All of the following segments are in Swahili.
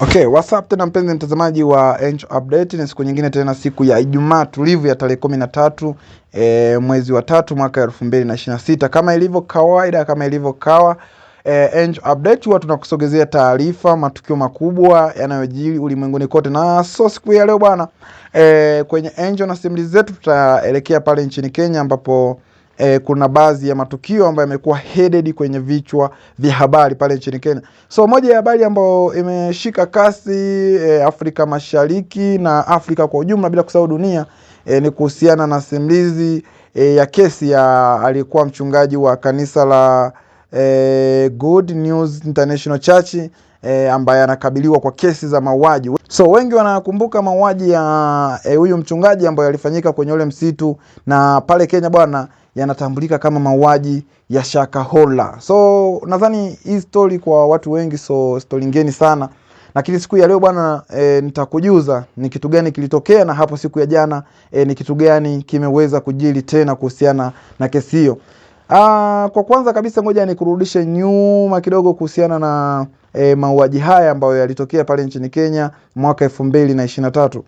Okay, what's up tena mpenzi mtazamaji wa Angel Update. Ni siku nyingine tena, siku ya Ijumaa tulivu ya tarehe 13 mwezi wa 3 mwaka 2026. Kama ilivyo kawaida, kama ilivyo kawa, Angel Update huwa tunakusogezea taarifa, matukio makubwa yanayojiri ulimwenguni kote. Na so siku ya leo bwana, kwenye Angel na simulizi zetu tutaelekea pale nchini Kenya ambapo kuna baadhi ya matukio ambayo yamekuwa headed kwenye vichwa vya habari pale nchini Kenya. So moja ya habari ambayo imeshika kasi Afrika Mashariki na Afrika kwa ujumla bila kusahau dunia ni kuhusiana na simulizi ya kesi ya aliyekuwa mchungaji wa kanisa la Good News International Church ambaye anakabiliwa kwa kesi za mauaji. So wengi wanakumbuka mauaji ya huyu mchungaji ambaye yalifanyika kwenye ule msitu, na pale Kenya bwana yanatambulika kama mauaji ya Shakahola. So nadhani hii story kwa watu wengi so story ngeni sana. Lakini siku ya leo bwana nitakujuza ni kitu gani kilitokea, na hapo siku ya jana ni kitu gani kimeweza kujiri tena kuhusiana na kesi hiyo. Kwa kwanza kabisa ngoja nikurudishe nyuma kidogo kuhusiana na mauaji haya ambayo yalitokea pale nchini Kenya mwaka 2023.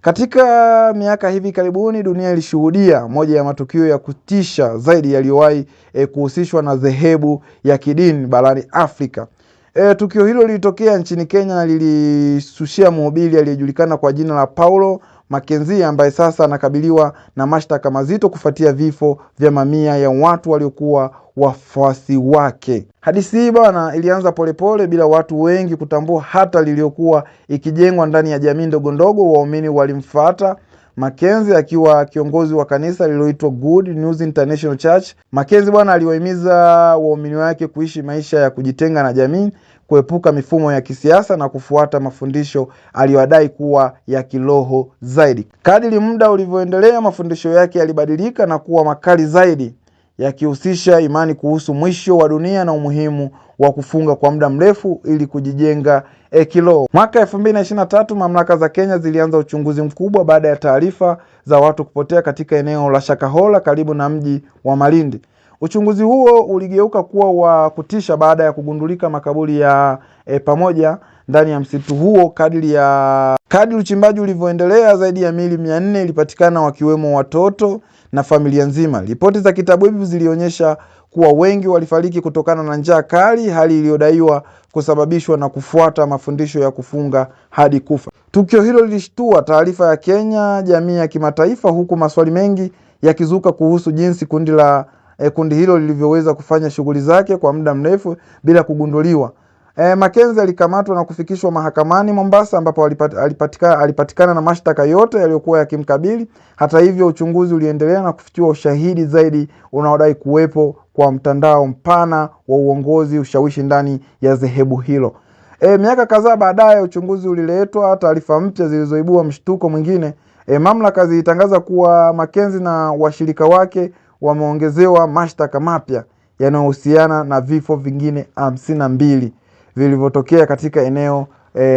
Katika miaka hivi karibuni dunia ilishuhudia moja ya matukio ya kutisha zaidi yaliyowahi kuhusishwa na dhehebu ya kidini barani Afrika. Tukio hilo lilitokea nchini Kenya na lilisushia mhubiri aliyejulikana kwa jina la Paulo Mackenzie ambaye sasa anakabiliwa na mashtaka mazito kufuatia vifo vya mamia ya watu waliokuwa wafuasi wake. Hadithi hii bwana ilianza polepole bila watu wengi kutambua hata liliokuwa ikijengwa ndani ya jamii ndogo ndogo. Waumini walimfuata Mackenzie akiwa kiongozi wa kanisa lililoitwa Good News International Church. Mackenzie bwana aliwahimiza waumini wake kuishi maisha ya kujitenga na jamii, kuepuka mifumo ya kisiasa na kufuata mafundisho aliyodai kuwa ya kiroho zaidi. Kadiri muda ulivyoendelea, mafundisho yake yalibadilika na kuwa makali zaidi, yakihusisha imani kuhusu mwisho wa dunia na umuhimu wa kufunga kwa muda mrefu ili kujijenga kiroho. Mwaka 2023 mamlaka za Kenya zilianza uchunguzi mkubwa baada ya taarifa za watu kupotea katika eneo la Shakahola karibu na mji wa Malindi. Uchunguzi huo uligeuka kuwa wa kutisha baada ya kugundulika makaburi ya pamoja ndani ya msitu huo. Kadri uchimbaji ulivyoendelea, zaidi ya miili 400 ilipatikana, wakiwemo watoto na familia nzima. Ripoti za kitabibu zilionyesha kuwa wengi walifariki kutokana na njaa kali, hali iliyodaiwa kusababishwa na kufuata mafundisho ya kufunga hadi kufa. Tukio hilo lilishtua taarifa ya Kenya, jamii ya kimataifa, huku maswali mengi yakizuka kuhusu jinsi kundi hilo lilivyoweza kufanya shughuli zake kwa muda mrefu bila kugunduliwa. Mackenzie alikamatwa na kufikishwa mahakamani Mombasa ambapo alipatikana na mashtaka yote yaliyokuwa yakimkabili. Hata hivyo, uchunguzi uliendelea na kufichua ushahidi zaidi unaodai kuwepo kwa mtandao mpana wa uongozi, ushawishi ndani ya dhehebu hilo. Miaka kadhaa baadaye uchunguzi uliletwa taarifa mpya zilizoibua mshtuko mwingine. Mamlaka zilitangaza kuwa Mackenzie na washirika wake wameongezewa mashtaka mapya yanayohusiana na vifo vingine 52 vilivyotokea katika eneo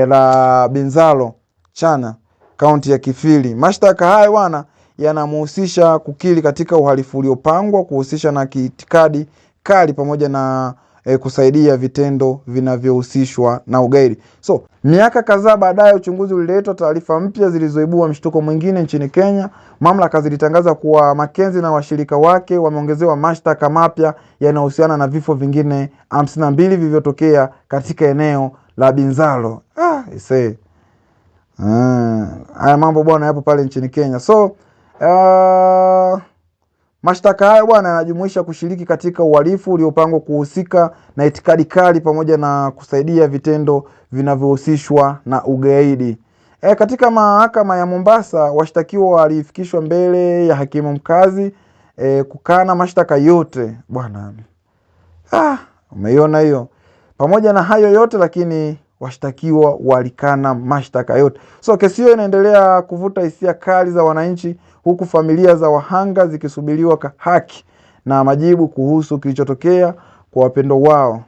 la Binzalo Chana, kaunti ya Kifili. Mashtaka haya bwana yanamhusisha kukiri katika uhalifu uliopangwa, kuhusisha na kiitikadi kali, pamoja na kusaidia vitendo vinavyohusishwa na ugaidi. So miaka kadhaa baadaye uchunguzi uliletwa taarifa mpya zilizoibua mshtuko mwingine nchini Kenya. Mamlaka zilitangaza kuwa Mackenzie na washirika wake wameongezewa mashtaka mapya yanayohusiana na vifo vingine 52 vilivyotokea katika eneo la Binzalo. Haya mambo bwana yapo pale nchini Kenya. So mashtaka hayo bwana yanajumuisha kushiriki katika uhalifu uliopangwa, kuhusika na itikadi kali, pamoja na kusaidia vitendo vinavyohusishwa na ugaidi. Katika mahakama ya Mombasa, washtakiwa walifikishwa mbele ya hakimu mkazi kukana mashtaka yote bwana. Umeiona hiyo? Pamoja na hayo yote lakini washtakiwa walikana mashtaka yote. So kesi hiyo inaendelea kuvuta hisia kali za wananchi, huku familia za wahanga zikisubiriwa haki na majibu kuhusu kilichotokea kwa wapendo wao.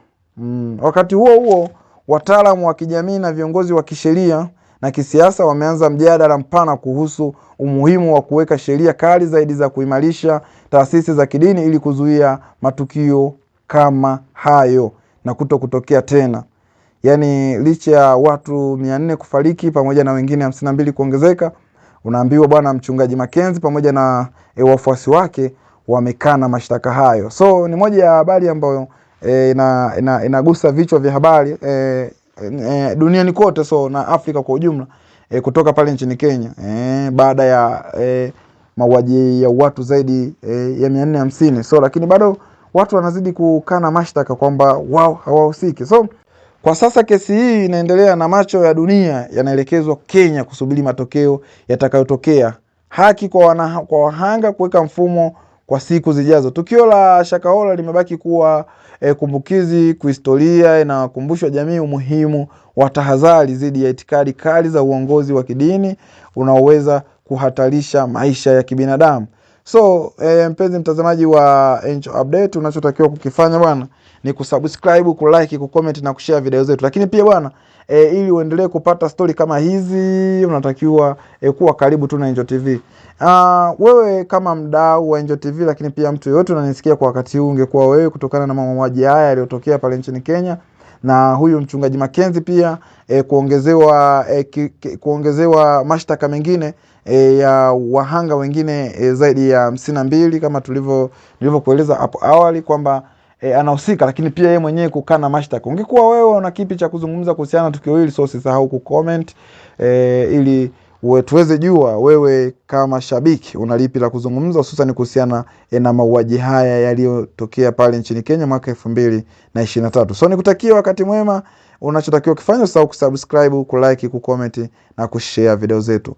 Wakati huo wataalamu wa kijamii na viongozi wa kisheria na kisiasa wameanza mjadala mpana kuhusu umuhimu wa kuweka sheria kali zaidi za kuimarisha taasisi za kidini ili kuzuia matukio kama hayo na kutokea tena. Yani licha ya watu 400 kufariki pamoja na wengine 52 kuongezeka, unaambiwa bwana Mchungaji Mackenzie pamoja na wafuasi wake wamekana mashtaka hayo. So ni moja ya habari ambayo inagusa vichwa vya habari duniani kote, so na Afrika kwa ujumla, kutoka pale nchini Kenya baada ya mauaji ya watu zaidi ya 450. So lakini bado watu wanazidi kukana mashtaka kwamba wao hawahusiki. So kwa sasa kesi hii inaendelea na macho ya dunia yanaelekezwa Kenya kusubiri matokeo yatakayotokea. Haki kwa wahanga, kuweka mfumo kwa siku zijazo. Tukio la Shakahola limebaki kuwa kumbukizi kuhistoria, na kumbushwa jamii umuhimu wa tahadhari dhidi ya itikadi kali za uongozi wa kidini unaoweza kuhatarisha maisha ya kibinadamu. So mpenzi mtazamaji wa Angel Update, unachotakiwa kukifanya bwana ni kusubscribe, kulike, kucomment na kushare video zetu. Lakini pia bwana ili uendelee kupata story kama hizi, unatakiwa kuwa karibu tu na Angel TV. Wewe kama mdau wa Angel TV, lakini pia mtu yote unanisikia kwa wakati huu, ungekuwa wewe kutokana na mauaji haya yaliyotokea pale nchini Kenya na huyu Mchungaji Mackenzie pia kuongezewa mashtaka mengine ya wahanga wengine zaidi ya 52 kama nilivyokueleza hapo awali kwamba anahusika, lakini pia yeye mwenyewe kukana mashtaka. Ungekuwa wewe una kipi cha kuzungumza kuhusiana na tukio hili? So usisahau kucomment ili tuweze jua wewe kama shabiki unalipi la kuzungumza, hususan kuhusiana na mauaji haya yaliyotokea pale nchini Kenya mwaka 2023. So nikutakia wakati mwema. Unachotakiwa kufanya usahau kusubscribe, kulike, kucomment na kushare video zetu.